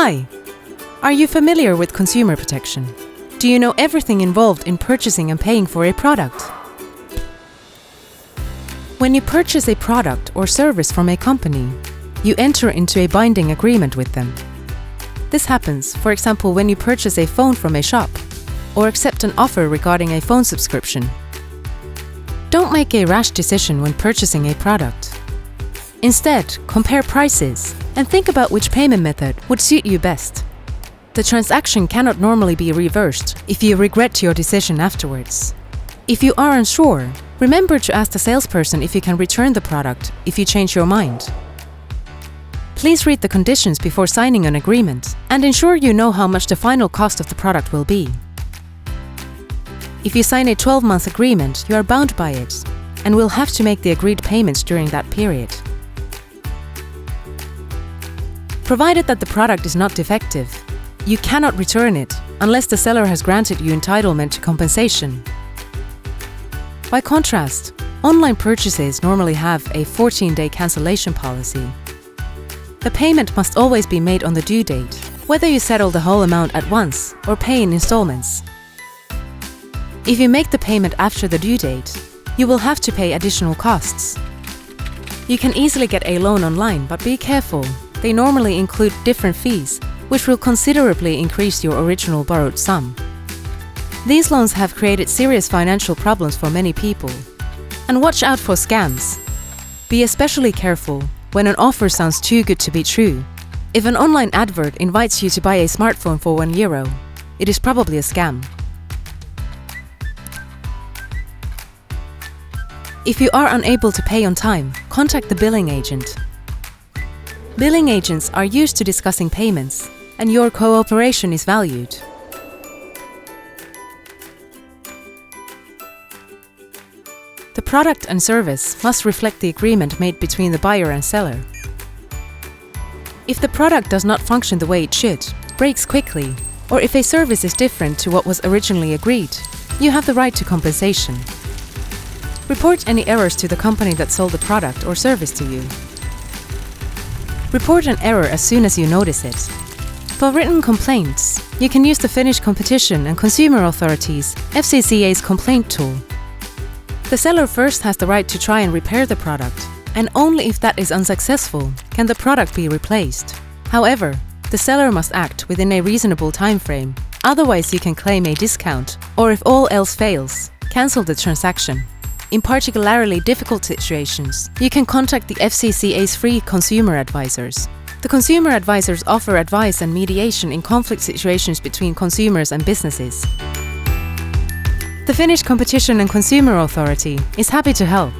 Hi! Are you familiar with consumer protection? Do you know everything involved in purchasing and paying for a product? When you purchase a product or service from a company, you enter into a binding agreement with them. This happens, for example, when you purchase a phone from a shop or accept an offer regarding a phone subscription. Don't make a rash decision when purchasing a product. Instead, compare prices and think about which payment method would suit you best. The transaction cannot normally be reversed if you regret your decision afterwards. If you are unsure, remember to ask the salesperson if you can return the product if you change your mind. Please read the conditions before signing an agreement and ensure you know how much the final cost of the product will be. If you sign a 12-month agreement, you are bound by it and will have to make the agreed payments during that period. Provided that the product is not defective, you cannot return it unless the seller has granted you entitlement to compensation. By contrast, online purchases normally have a 14-day cancellation policy. The payment must always be made on the due date, whether you settle the whole amount at once or pay in installments. If you make the payment after the due date, you will have to pay additional costs. You can easily get a loan online, but be careful. They normally include different fees, which will considerably increase your original borrowed sum. These loans have created serious financial problems for many people. And watch out for scams. Be especially careful when an offer sounds too good to be true. If an online advert invites you to buy a smartphone for €1, it is probably a scam. If you are unable to pay on time, contact the billing agent. Billing agents are used to discussing payments, and your cooperation is valued. The product and service must reflect the agreement made between the buyer and seller. If the product does not function the way it should, breaks quickly, or if a service is different to what was originally agreed, you have the right to compensation. Report any errors to the company that sold the product or service to you. Report an error as soon as you notice it. For written complaints, you can use the Finnish Competition and Consumer Authority's FCCA's complaint tool. The seller first has the right to try and repair the product, and only if that is unsuccessful can the product be replaced. However, the seller must act within a reasonable time frame, otherwise you can claim a discount, or if all else fails, cancel the transaction. In particularly difficult situations, you can contact the FCCA's free consumer advisors. The consumer advisors offer advice and mediation in conflict situations between consumers and businesses. The Finnish Competition and Consumer Authority is happy to help.